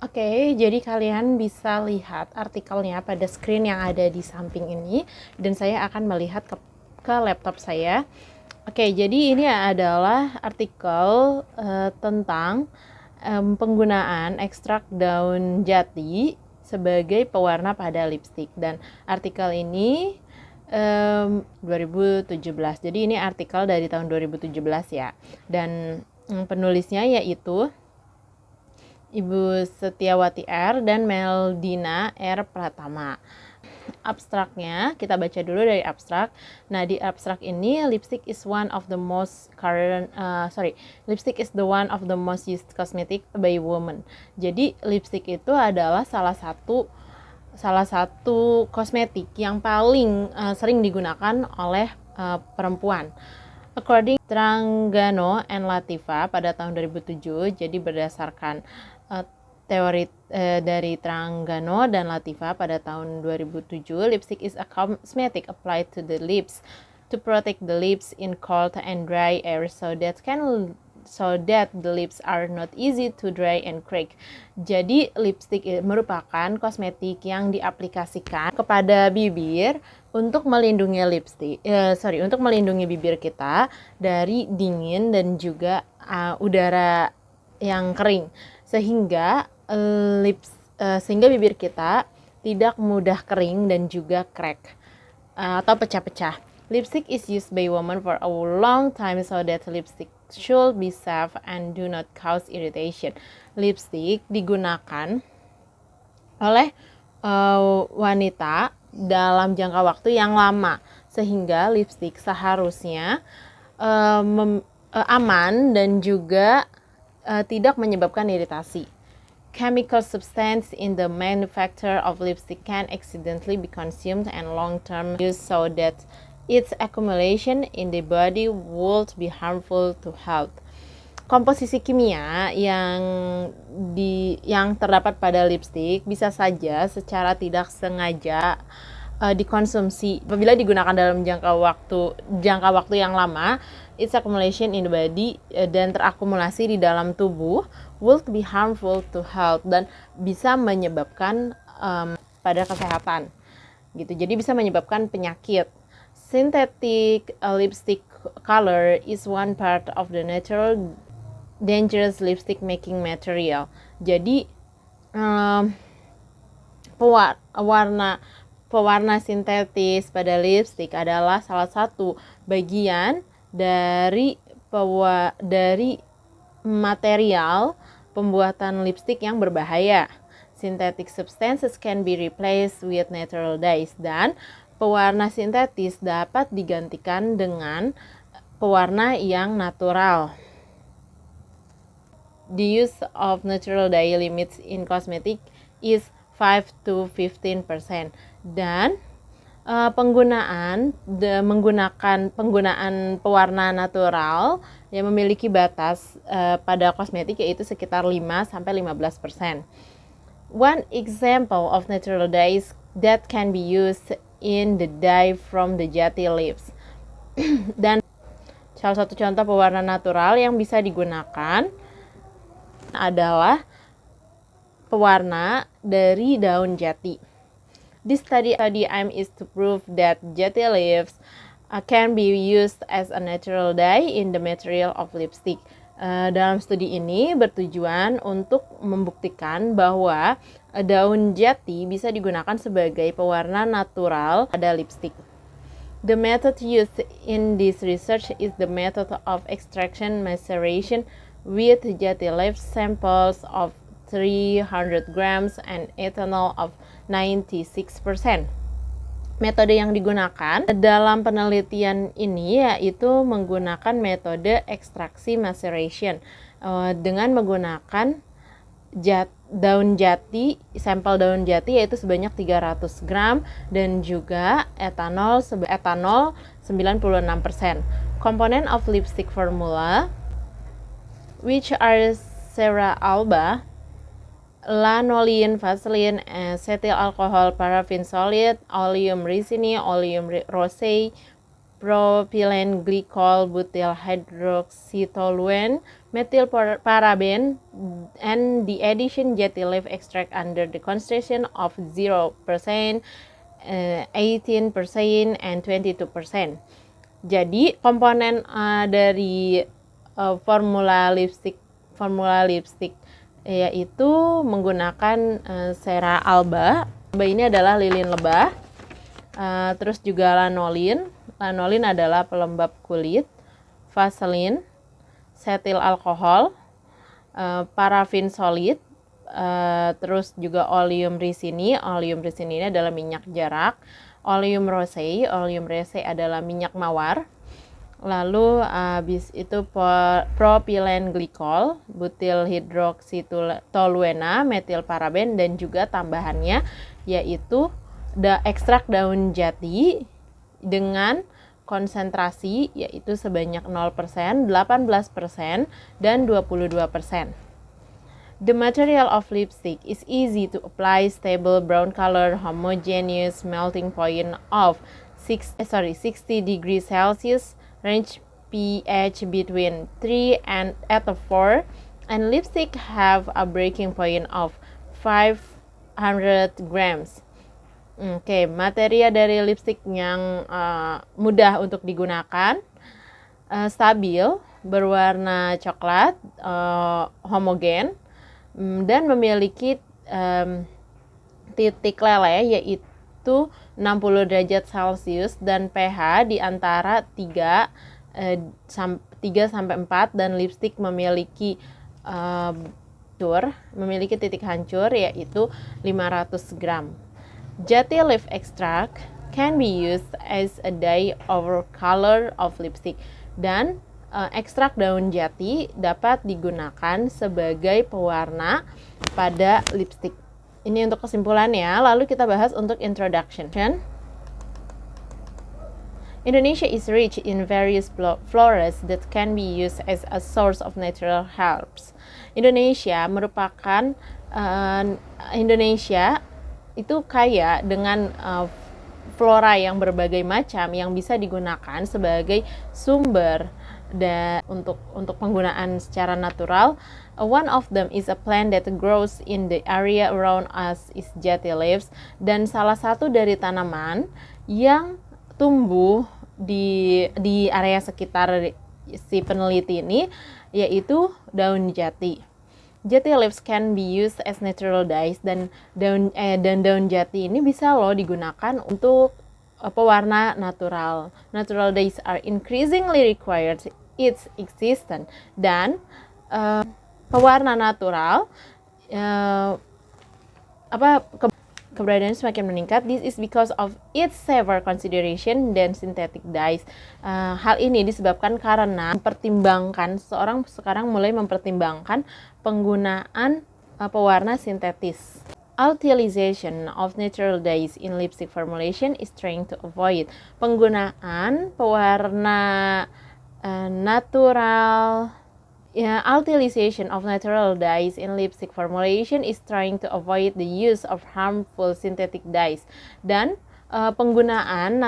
Oke, jadi kalian bisa lihat artikelnya pada screen yang ada di samping ini, dan saya akan melihat ke laptop saya. Oke, jadi ini adalah artikel tentang penggunaan ekstrak daun jati sebagai pewarna pada lipstik, dan artikel ini 2017. Jadi ini artikel dari tahun 2017 ya, dan penulisnya yaitu Ibu Setiawati R dan Meldina R Pratama. Abstraknya, kita baca dulu dari abstrak. Nah, di abstrak ini lipstick is lipstick is the one of the most used cosmetic by women. Jadi lipstick itu adalah salah satu kosmetik yang paling sering digunakan oleh perempuan. According Tranggano and Latifa pada tahun 2007, jadi berdasarkan teori dari Tranggano dan Latifa pada tahun 2007, lipstick is a cosmetic applied to the lips to protect the lips in cold and dry air so that the lips are not easy to dry and crack. Jadi lipstick merupakan kosmetik yang diaplikasikan kepada bibir untuk melindungi untuk melindungi bibir kita dari dingin dan juga udara yang kering, sehingga bibir kita tidak mudah kering dan juga crack atau pecah-pecah. Lipstick is used by women for a long time so that lipstick should be safe and do not cause irritation. Lipstick digunakan oleh wanita dalam jangka waktu yang lama, sehingga lipstick seharusnya aman dan juga tidak menyebabkan iritasi. Chemical substance in the manufacture of lipstick can accidentally be consumed and long-term use so that its accumulation in the body would be harmful to health. Komposisi kimia yang terdapat pada lipstick bisa saja secara tidak sengaja dikonsumsi apabila digunakan dalam jangka waktu yang lama. Its accumulation in the body dan terakumulasi di dalam tubuh will be harmful to health, dan bisa menyebabkan pada kesehatan gitu. Jadi bisa menyebabkan penyakit. Synthetic lipstick color is one part of the natural dangerous lipstick making material. Jadi pewarna sintetis pada lipstick adalah salah satu bagian dari material pembuatan lipstick yang berbahaya. Synthetic substances can be replaced with natural dyes, dan pewarna sintetis dapat digantikan dengan pewarna yang natural. The use of natural dye limits in cosmetic is 5 to 15%, dan penggunaan pewarna natural yang memiliki batas pada kosmetik yaitu sekitar 5 sampai 15%. One example of natural dyes that can be used in the dye from the jati leaves. Dan salah satu contoh pewarna natural yang bisa digunakan adalah pewarna dari daun jati. This study aim is to prove that jati leaves can be used as a natural dye in the material of lipstick. Dalam studi ini bertujuan untuk membuktikan bahwa daun jati bisa digunakan sebagai pewarna natural pada lipstick. The method used in this research is the method of extraction maceration with jati leaf samples of 300 grams and ethanol of 96%. Metode yang digunakan dalam penelitian ini yaitu menggunakan metode ekstraksi maceration dengan menggunakan sampel daun jati yaitu sebanyak 300 gram dan juga etanol 96%. Component of lipstick formula which are cera alba, lanolin, vaseline, acetyl alcohol, paraffin solid, oleum ricini, oleum rosé, propylene glycol, butyl hydroxytoluene, methylparaben, and the addition jati leaf extract under the concentration of 0%, 18%, and 22%. Jadi komponen dari formula lipstick yaitu menggunakan cera alba. Alba ini adalah lilin lebah. Terus juga lanolin. Lanolin adalah pelembab kulit. Vaselin, setil alkohol, parafin solid, terus juga oleum ricini. Oleum ricini ini adalah minyak jarak. Oleum rosé adalah minyak mawar. Lalu habis itu propilen glikol, butil hidroksitoluena, metilparaben, dan juga tambahannya yaitu ekstrak daun jati dengan konsentrasi yaitu sebanyak 0%, 18%, dan 22%. The material of lipstick is easy to apply, stable brown color, homogeneous melting point of 60 degrees Celsius, range pH between 3 and 4, and lipstick have a breaking point of 500 grams. Oke, materi dari lipstick yang mudah untuk digunakan, stabil, berwarna coklat, homogen, dan memiliki titik leleh yaitu 60 derajat Celcius dan pH di antara 3 sampai 4, dan lipstick memiliki titik hancur yaitu 500 gram. Jati leaf extract can be used as a dye over color of lipstick, dan ekstrak daun jati dapat digunakan sebagai pewarna pada lipstick. Ini untuk kesimpulannya. Lalu kita bahas untuk introduction. Indonesia is rich in various floras that can be used as a source of natural herbs. Indonesia itu kaya dengan flora yang berbagai macam yang bisa digunakan sebagai sumber untuk penggunaan secara natural. One of them is a plant that grows in the area around us is jati leaves, dan salah satu dari tanaman yang tumbuh di area sekitar si peneliti ini yaitu daun jati. Jati leaves can be used as natural dyes, dan daun jati ini bisa loh digunakan untuk pewarna natural. Natural dyes are increasingly required its existence, dan pewarna natural keberadaannya semakin meningkat. This is because of its safer consideration than synthetic dyes. Hal ini disebabkan karena seorang sekarang mulai mempertimbangkan penggunaan pewarna sintetis. Utilization of natural dyes in lipstick formulation is trying to avoid. Penggunaan pewarna utilization of natural dyes in lipstick formulation is trying to avoid the use of harmful synthetic dyes. Dan penggunaan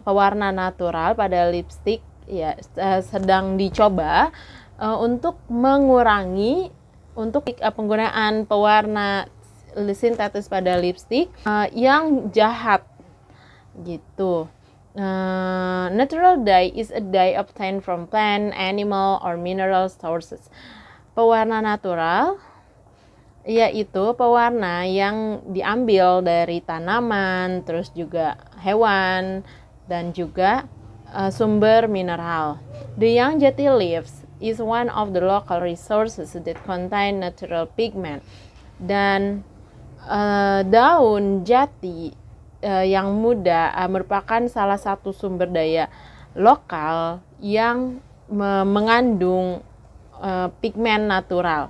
pewarna natural pada lipstick sedang dicoba untuk mengurangi penggunaan pewarna sintetis pada lipstick yang jahat gitu. Natural dye is a dye obtained from plant, animal, or mineral sources. Pewarna natural yaitu pewarna yang diambil dari tanaman, terus juga hewan, dan juga sumber mineral. The young jati leaves is one of the local resources that contain natural pigment. Dan daun jati yang muda merupakan salah satu sumber daya lokal yang mengandung pigmen natural.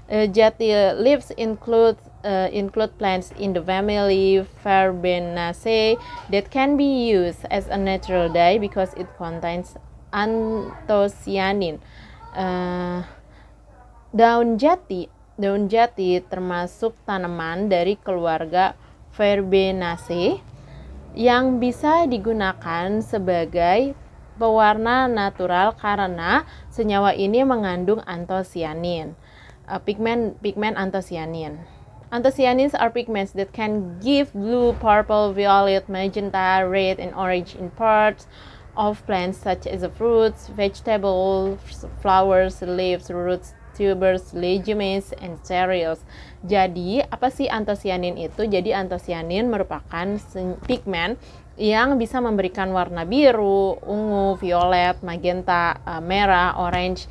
Jati leaves include plants in the family Verbenaceae that can be used as a natural dye because it contains anthocyanin. Daun jati termasuk tanaman dari keluarga Verbenaceae yang bisa digunakan sebagai pewarna natural karena senyawa ini mengandung antosianin, pigmen antosianin. Anthocyanins are pigments that can give blue, purple, violet, magenta, red, and orange in parts of plants such as fruits, vegetables, flowers, leaves, roots, tubers, legumes, and cereals. Jadi, apa sih antosianin itu? Jadi, antosianin merupakan pigmen yang bisa memberikan warna biru, ungu, violet, magenta, merah, orange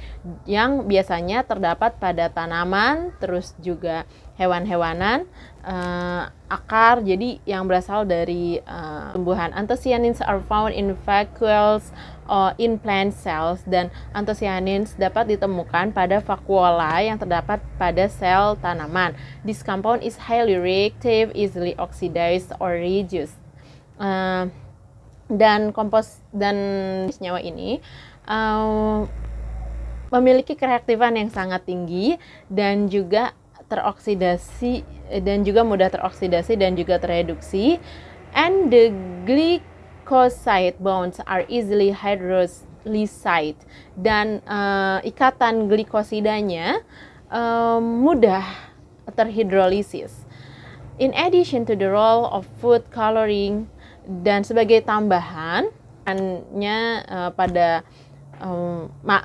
yang biasanya terdapat pada tanaman, terus juga hewan-hewanan, akar, jadi yang berasal dari tumbuhan. Anthocyanins are found in vacuoles in plant cells, dan anthocyanins dapat ditemukan pada vakuola yang terdapat pada sel tanaman. This compound is highly reactive, easily oxidized or reduced. Dan senyawa ini memiliki kereaktifan yang sangat tinggi dan juga teroksidasi dan juga mudah teroksidasi dan juga tereduksi, and the glycoside bonds are easily hydrolysed, dan ikatan glikosidanya mudah terhidrolisis. In addition to the role of food coloring, dan sebagai tambahan pada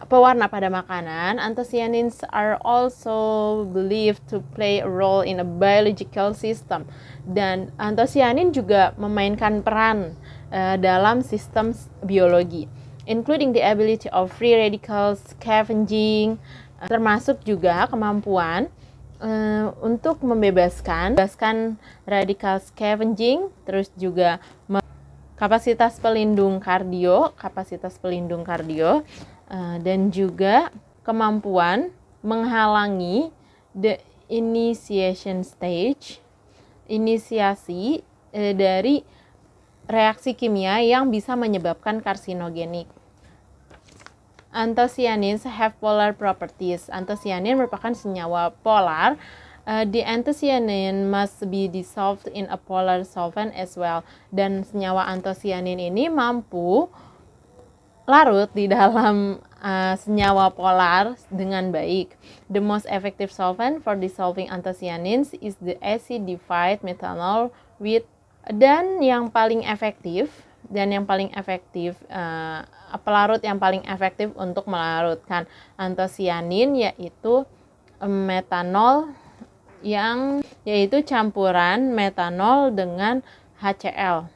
pewarna pada makanan, anthocyanins are also believed to play a role in a biological system, dan anthocyanin juga memainkan peran dalam sistem biologi, including the ability of free radical scavenging, termasuk juga kemampuan untuk membebaskan radikal scavenging, terus juga kapasitas pelindung kardio, dan juga kemampuan menghalangi the initiation stage, inisiasi dari reaksi kimia yang bisa menyebabkan karsinogenik. Anthocyanins have polar properties. Anthocyanin merupakan senyawa polar. The anthocyanin must be dissolved in a polar solvent as well. Dan senyawa anthocyanin ini mampu larut di dalam senyawa polar dengan baik. The most effective solvent for dissolving anthocyanins is the acidified methanol with, dan yang paling efektif pelarut yang paling efektif untuk melarutkan anthocyanin yaitu metanol, yaitu campuran metanol dengan HCl.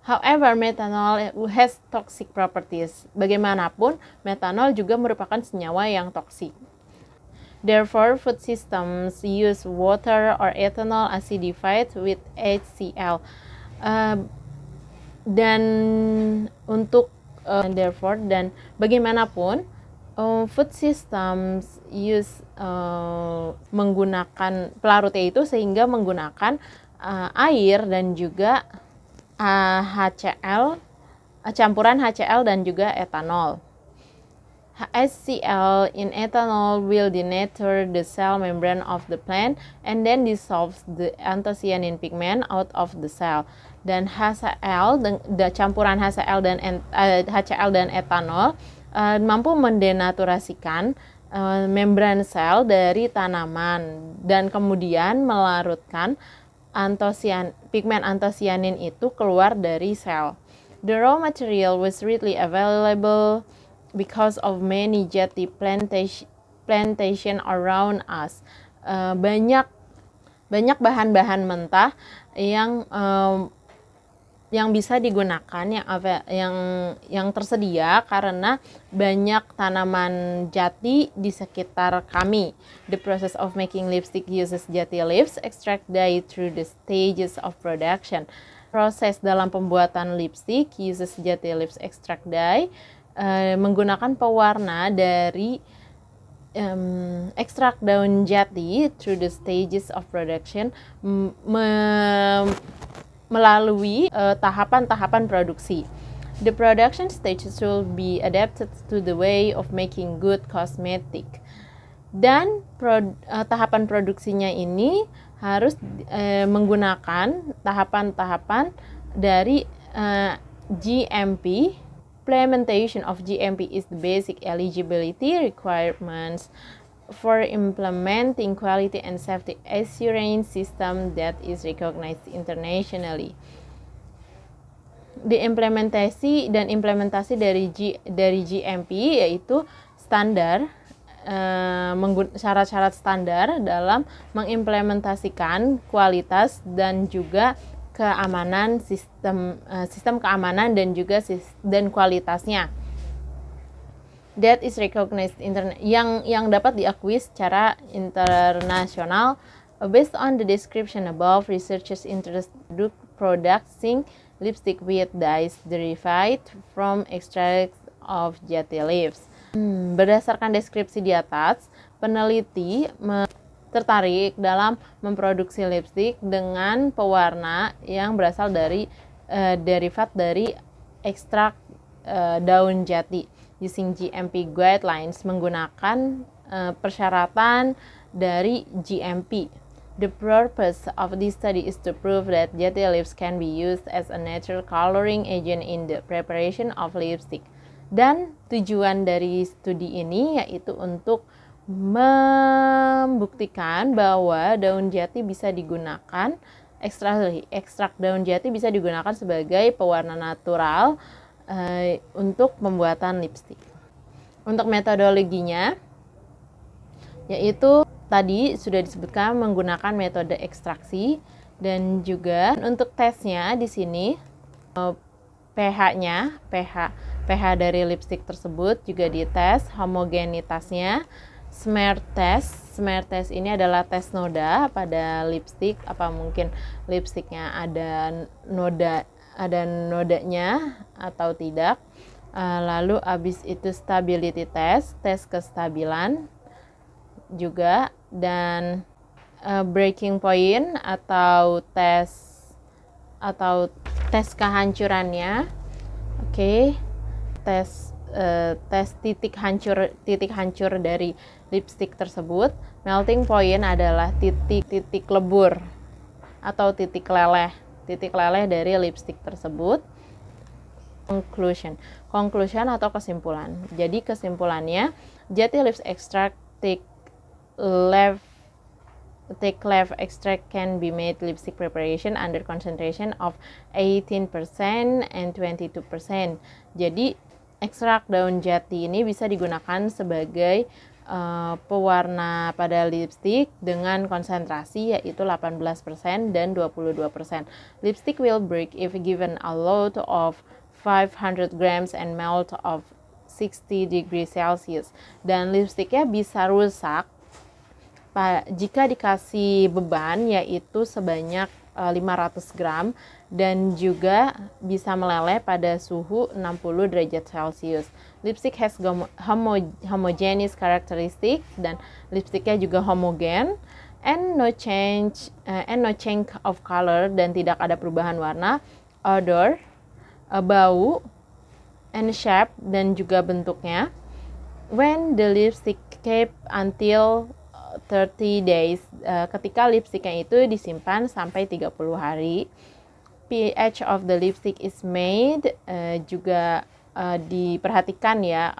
However, methanol has toxic properties. Bagaimanapun, metanol juga merupakan senyawa yang toksik. Therefore, food systems use water or ethanol acidified with HCl. Dan bagaimanapun, food systems use menggunakan pelarutnya itu sehingga menggunakan air dan juga HCl, campuran HCl dan juga etanol. HCl in ethanol will denature the cell membrane of the plant and then dissolves the anthocyanin pigment out of the cell. Dan campuran HCl dan etanol mampu mendenaturasikan membran sel dari tanaman dan kemudian melarutkan pigmen anthocyanin itu keluar dari sel. The raw material was readily available because of many jati plantation around us. Banyak bahan-bahan mentah yang bisa digunakan, yang tersedia karena banyak tanaman jati di sekitar kami. The process of making lipstick uses jati leaves extract dye through the stages of production. Proses dalam pembuatan lipstick uses jati leaves extract dye, menggunakan pewarna dari ekstrak daun jati through the stages of production, melalui tahapan-tahapan produksi. The production stages will be adapted to the way of making good cosmetic. Dan tahapan produksinya ini harus menggunakan tahapan-tahapan dari GMP. Implementation of GMP is the basic eligibility requirements for implementing quality and safety assurance system that is recognized internationally. Implementasi dari GMP yaitu standar, syarat-syarat standar dalam mengimplementasikan kualitas dan juga keamanan sistem keamanan dan juga dan kualitasnya. That is recognized yang dapat diakui secara internasional. Based on the description above, researchers interested producing lipstick with dyes derived from extracts of jati leaves. Berdasarkan deskripsi di atas, peneliti tertarik dalam memproduksi lipstick dengan pewarna yang berasal dari derivat dari ekstrak daun jati. Using GMP guidelines, menggunakan persyaratan dari GMP. The purpose of this study is to prove that jati leaves can be used as a natural coloring agent in the preparation of lipstick. Dan tujuan dari studi ini yaitu untuk membuktikan bahwa daun jati bisa digunakan, ekstrak daun jati bisa digunakan sebagai pewarna natural untuk pembuatan lipstick. Untuk metodologinya, yaitu tadi sudah disebutkan menggunakan metode ekstraksi, dan juga untuk tesnya di sini pH dari lipstick tersebut juga dites, homogenitasnya. Smear test ini adalah tes noda pada lipstick, apa mungkin lipsticknya ada nodanya atau tidak. Lalu habis itu stability test, tes kestabilan juga, dan breaking point atau tes kehancurannya. Tes titik hancur dari lipstick tersebut. Melting point adalah titik lebur atau titik leleh dari lipstick tersebut. Conclusion atau kesimpulan. Jadi kesimpulannya, jati leaves extract thick leaf extract can be made lipstick preparation under concentration of 18% and 22%. Jadi ekstrak daun jati ini bisa digunakan sebagai pewarna pada lipstick dengan konsentrasi yaitu 18% dan 22%. Lipstick will break if given a load of 500 grams and melt of 60 degrees Celsius. Dan lipsticknya bisa rusak jika dikasih beban yaitu sebanyak 500 gram dan juga bisa meleleh pada suhu 60 derajat Celcius. Lipstick has homogeneous characteristic, dan lipsticknya juga homogen, and no change of color, dan tidak ada perubahan warna, odor, bau, and shape, dan juga bentuknya. When the lipstick kept until 30 days, ketika lipsticknya itu disimpan sampai 30 hari. pH of the lipstick is made, juga diperhatikan ya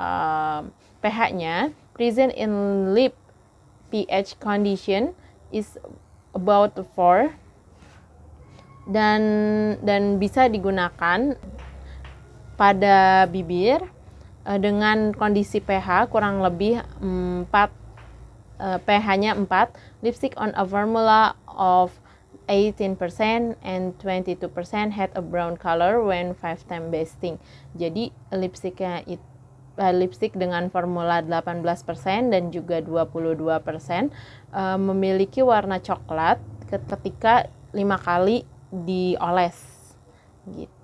pH-nya. Present in lip pH condition is about 4, dan bisa digunakan pada bibir dengan kondisi pH kurang lebih 4, pH-nya 4. Lipstick on a formula of 18% and 22% had a brown color when 5-time basting. Jadi lipstick dengan formula 18% dan juga 22% memiliki warna coklat ketika 5 kali dioles gitu.